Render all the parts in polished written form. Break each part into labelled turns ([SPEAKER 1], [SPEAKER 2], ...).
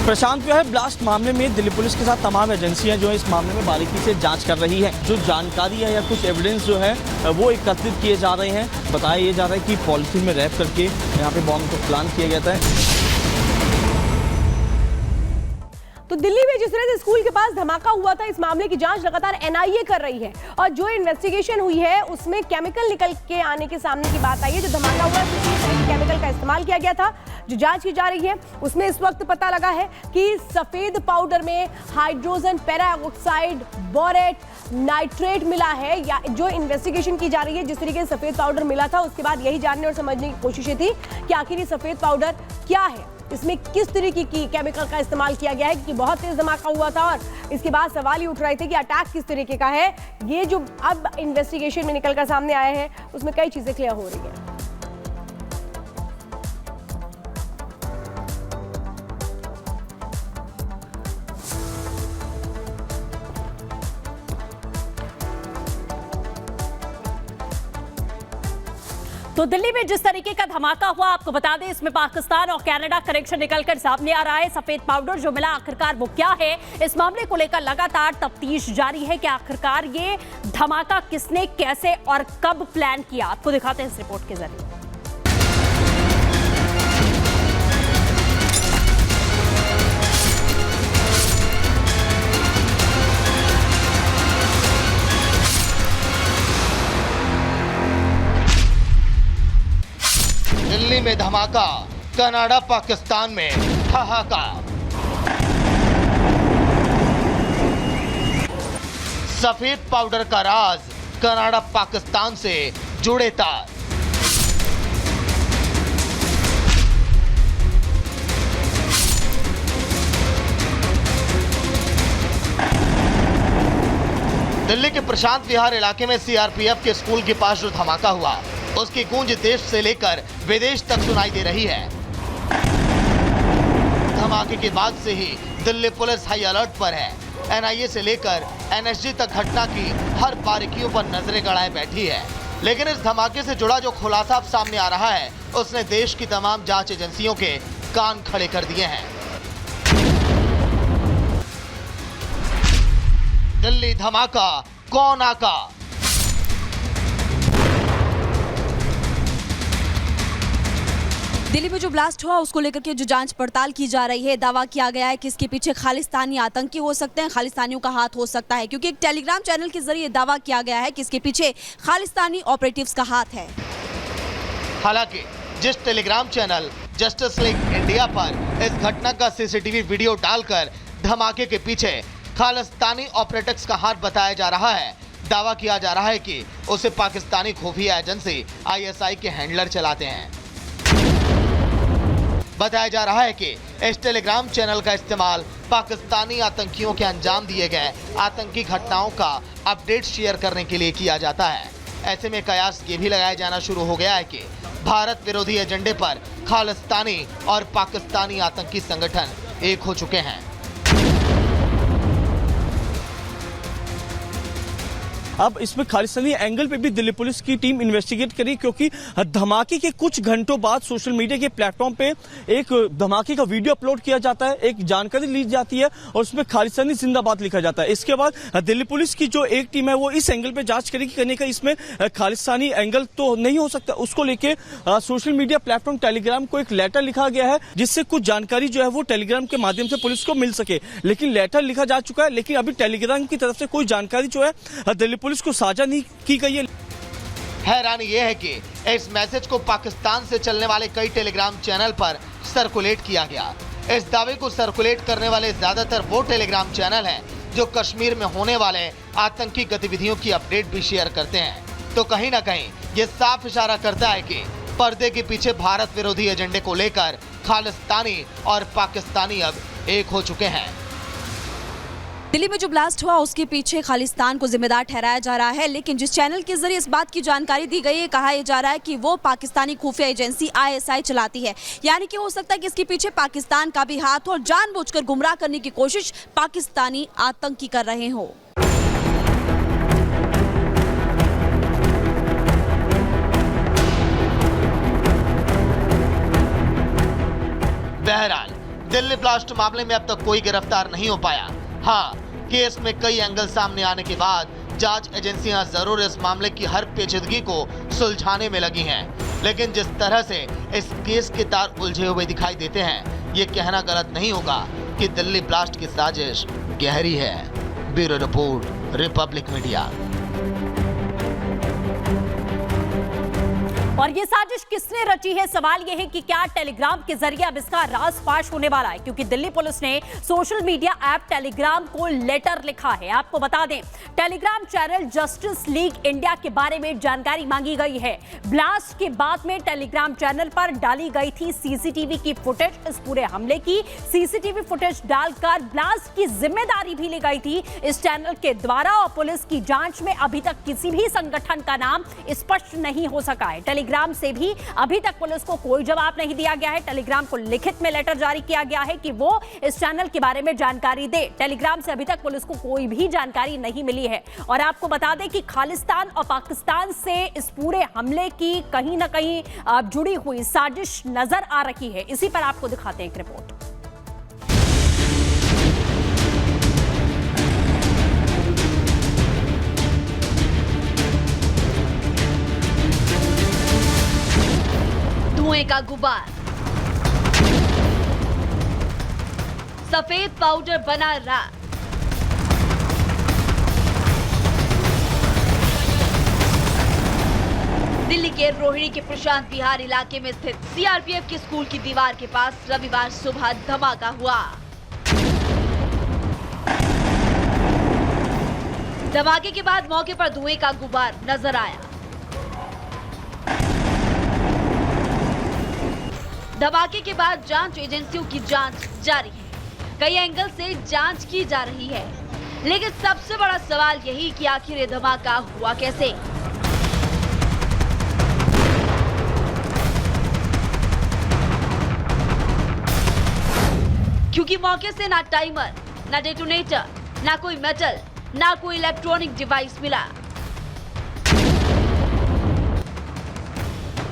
[SPEAKER 1] प्रशांत विहार blast मामले में Delhi police के साथ तमाम एजेंसियां जो है इस मामले में बारीकी से जांच कर रही है। जो जानकारी है या कुछ एविडेंस जो है वो एकत्रित किए जा रहे हैं। बताया ये जा रहा है कि पॉलिथीन में रैप करके यहाँ पे बॉम्ब को प्लान किया गया था।
[SPEAKER 2] तो दिल्ली में जिस तरह से स्कूल के पास धमाका हुआ था, इस मामले की जांच लगातार एनआईए कर रही है और जो इन्वेस्टिगेशन हुई है उसमें केमिकल निकल के आने के सामने की बात आई है। जो धमाका हुआ है उसमें केमिकल का इस्तेमाल किया गया था। जो जांच की जा रही है उसमें इस वक्त पता लगा है कि सफेद पाउडर में हाइड्रोजन पेरोक्साइड, बोरेट, नाइट्रेट मिला है। या जो इन्वेस्टिगेशन की जा रही है, जिस तरीके से सफेद पाउडर मिला था उसके बाद यही जानने और समझने की कोशिशें थी कि आखिर ये सफेद पाउडर क्या है, इसमें किस तरीके की केमिकल का इस्तेमाल किया गया है, क्योंकि बहुत तेज धमाका हुआ था और इसके बाद सवाल ही उठ रहे थे कि अटैक किस तरीके का है। ये जो अब इन्वेस्टिगेशन में निकलकर सामने आए हैं उसमें कई चीजें क्लियर हो रही हैं।
[SPEAKER 3] तो दिल्ली में जिस तरीके का धमाका हुआ, आपको बता दें इसमें पाकिस्तान और कनाडा कनेक्शन निकलकर सामने आ रहा है। सफेद पाउडर जो मिला आखिरकार वो क्या है, इस मामले को लेकर लगातार तफ्तीश जारी है कि आखिरकार ये धमाका किसने, कैसे और कब प्लान किया। आपको दिखाते हैं इस रिपोर्ट के जरिए।
[SPEAKER 4] दिल्ली में धमाका, कनाडा पाकिस्तान में हाहाकार। सफेद पाउडर का राज, कनाडा पाकिस्तान से जुड़े तार। दिल्ली के प्रशांत विहार इलाके में सीआरपीएफ के स्कूल के पास जो धमाका हुआ उसकी गूंज देश से लेकर विदेश तक सुनाई दे रही है। धमाके के बाद से ही दिल्ली पुलिस हाई अलर्ट पर है। एनआईए से लेकर एनएसजी तक घटना की हर बारीकियों पर नजरें गड़ाए बैठी है। लेकिन इस धमाके से जुड़ा जो खुलासा अब सामने आ रहा है उसने देश की तमाम जांच एजेंसियों के कान खड़े कर दिए हैं। दिल्ली धमाका, कौन आका?
[SPEAKER 5] दिल्ली में जो ब्लास्ट हुआ उसको लेकर के जो जांच पड़ताल की जा रही है, दावा किया गया है कि इसके पीछे खालिस्तानी आतंकी हो सकते हैं, खालिस्तानियों का हाथ हो सकता है, क्योंकि एक टेलीग्राम चैनल के जरिए दावा किया गया है कि इसके पीछे खालिस्तानी ऑपरेटिव्स का हाथ है।
[SPEAKER 4] हालांकि जिस Telegram channel justice league India पर इस घटना का सीसीटीवी वीडियो डालकर धमाके के पीछे खालिस्तानी ऑपरेटिव्स का हाथ बताया जा रहा है, दावा किया जा रहा है कि उसे पाकिस्तानी खुफिया एजेंसी आईएसआई के हैंडलर चलाते हैं। बताया जा रहा है कि इस टेलीग्राम चैनल का इस्तेमाल पाकिस्तानी आतंकियों के अंजाम दिए गए आतंकी घटनाओं का अपडेट शेयर करने के लिए किया जाता है। ऐसे में कयास ये भी लगाया जाना शुरू हो गया है कि भारत विरोधी एजेंडे पर खालिस्तानी और पाकिस्तानी आतंकी संगठन एक हो चुके हैं।
[SPEAKER 1] अब इसमें खालिस्तानी एंगल पे भी दिल्ली पुलिस की टीम इन्वेस्टिगेट करी, क्योंकि धमाके के कुछ घंटों बाद सोशल मीडिया के प्लेटफॉर्म पे एक धमाके का वीडियो अपलोड किया जाता है, एक जानकारी ली जाती है और उसमें खालिस्तानी जिंदाबाद लिखा जाता है। इसके बाद दिल्ली पुलिस की जो एक टीम है वो इस एंगल पे जांच करेगी, करने का इसमें खालिस्तानी एंगल तो नहीं हो सकता। उसको लेके सोशल मीडिया प्लेटफॉर्म टेलीग्राम को एक लेटर लिखा गया है जिससे कुछ जानकारी जो है वो टेलीग्राम के माध्यम से पुलिस को मिल सके। लेकिन लेटर लिखा जा चुका है, लेकिन अभी टेलीग्राम की तरफ से कोई जानकारी जो है दिल्ली पुलिस को साझा नहीं की गई है।
[SPEAKER 4] हैरानी यह है कि इस मैसेज को पाकिस्तान से चलने वाले कई टेलीग्राम चैनल पर सर्कुलेट किया गया। इस दावे को सर्कुलेट करने वाले ज्यादातर वो टेलीग्राम चैनल हैं जो कश्मीर में होने वाले आतंकी गतिविधियों की अपडेट भी शेयर करते हैं। तो कहीं ना कहीं ये साफ इशारा करता है कि पर्दे के पीछे भारत विरोधी एजेंडे को लेकर खालिस्तानी और पाकिस्तानी अब एक हो चुके हैं।
[SPEAKER 5] दिल्ली में जो ब्लास्ट हुआ उसके पीछे खालिस्तान को जिम्मेदार ठहराया जा रहा है, लेकिन जिस चैनल के जरिए इस बात की जानकारी दी गई है, कहा जा रहा है कि वो पाकिस्तानी खुफिया एजेंसी आईएसआई चलाती है। यानी कि हो सकता है कि इसके पीछे पाकिस्तान का भी हाथ हो और जानबूझकर गुमराह करने की कोशिश पाकिस्तानी आतंकी कर रहे हो।
[SPEAKER 4] बहरहाल दिल्ली ब्लास्ट मामले में अब तक कोई गिरफ्तार नहीं हो पाया। हाँ, केस में कई एंगल सामने आने के बाद जांच एजेंसियां जरूर इस मामले की हर पेचीदगी को सुलझाने में लगी हैं, लेकिन जिस तरह से इस केस के तार उलझे हुए दिखाई देते हैं, ये कहना गलत नहीं होगा कि दिल्ली ब्लास्ट की साजिश गहरी है। Bureau report, Republic media.
[SPEAKER 3] और ये साजिश किसने रची है, सवाल ये है कि क्या टेलीग्राम के जरिए अब इसका राज फाश होने वाला है, क्योंकि दिल्ली पुलिस ने सोशल मीडिया ऐप टेलीग्राम को लेटर लिखा है। आपको बता दें, Telegram channel justice league India के बारे में जानकारी मांगी गई है। ब्लास्ट के बाद में टेलीग्राम चैनल पर डाली गई थी सीसीटीवी की फुटेज। इस पूरे हमले की सीसीटीवी फुटेज डालकर ब्लास्ट की जिम्मेदारी भी ली गई थी इस चैनल के द्वारा, और पुलिस की जांच में अभी तक किसी भी संगठन का नाम स्पष्ट नहीं हो सका है। टेलीग्राम से भी अभी तक पुलिस को कोई जवाब नहीं दिया गया है। टेलीग्राम को लिखित में लेटर जारी किया गया है कि वो इस चैनल के बारे में जानकारी दे। टेलीग्राम से अभी तक पुलिस को कोई भी जानकारी नहीं मिली है। और आपको बता दें कि खालिस्तान और पाकिस्तान से इस पूरे हमले की कहीं ना कहीं जुड़ी हुई साजिश नजर आ रही है। इसी पर आपको दिखाते हैं एक रिपोर्ट।
[SPEAKER 5] धुएं का गुबार, सफेद पाउडर बना राख, दिल्ली के रोहिणी के प्रशांत विहार इलाके में स्थित सीआरपीएफ की स्कूल की दीवार के पास रविवार सुबह धमाका हुआ। धमाके के बाद मौके पर धुएं का गुबार नजर आया। धमाके के बाद जांच एजेंसियों की जांच जारी है। कई एंगल से जांच की जा रही है, लेकिन सबसे बड़ा सवाल यही कि आखिर ये धमाका हुआ कैसे। क्योंकि मौके से ना टाइमर, ना डेटोनेटर, ना कोई मेटल, ना कोई इलेक्ट्रॉनिक डिवाइस मिला।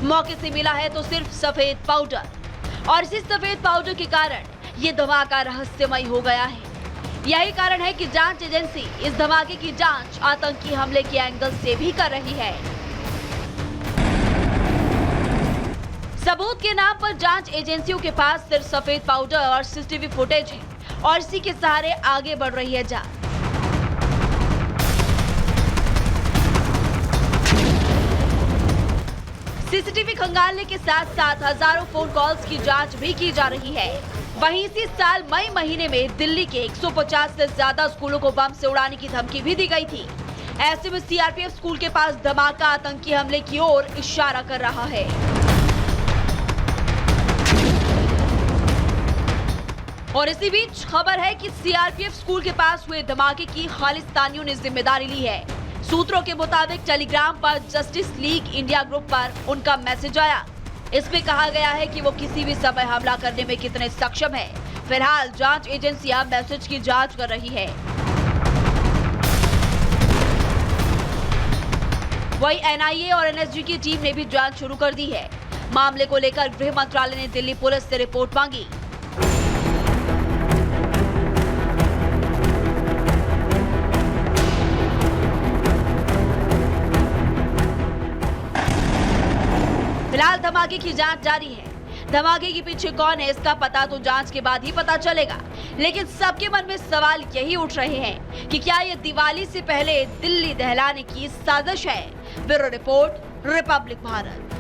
[SPEAKER 5] मौके से मिला है तो सिर्फ सफेद पाउडर, और इसी सफेद पाउडर के कारण ये धमाका रहस्यमय हो गया है। यही कारण है कि जांच एजेंसी इस धमाके की जांच आतंकी हमले के एंगल से भी कर रही है। सबूत के नाम पर जांच एजेंसियों के पास सिर्फ सफेद पाउडर और सीसीटीवी फुटेज है, और इसी के सहारे आगे बढ़ रही है जांच। सीसीटीवी खंगालने के साथ साथ हजारों फोन कॉल्स की जांच भी की जा रही है। वहीं इसी साल मई महीने में दिल्ली के 150 से ज्यादा स्कूलों को बम से उड़ाने की धमकी भी दी गई थी। ऐसे में सीआरपीएफ स्कूल के पास धमाका आतंकी हमले की ओर इशारा कर रहा है। और इसी बीच खबर है कि सीआरपीएफ स्कूल के पास हुए धमाके की खालिस्तानियों ने जिम्मेदारी ली है। सूत्रों के मुताबिक टेलीग्राम पर जस्टिस लीग इंडिया ग्रुप पर उनका मैसेज आया। इसमें कहा गया है कि वो किसी भी समय हमला करने में कितने सक्षम है। फिलहाल जांच एजेंसियां मैसेज की जांच कर रही है। वहीं एनआईए और एनएसजी की टीम ने भी जांच शुरू कर दी है। मामले को लेकर गृह मंत्रालय ने दिल्ली पुलिस से रिपोर्ट मांगी। फिलहाल धमाके की जांच जारी है। धमाके के पीछे कौन है इसका पता तो जांच के बाद ही पता चलेगा, लेकिन सबके मन में सवाल यही उठ रहे हैं कि क्या ये दिवाली से पहले दिल्ली दहलाने की साजिश है। Bureau report, Republic Bharat.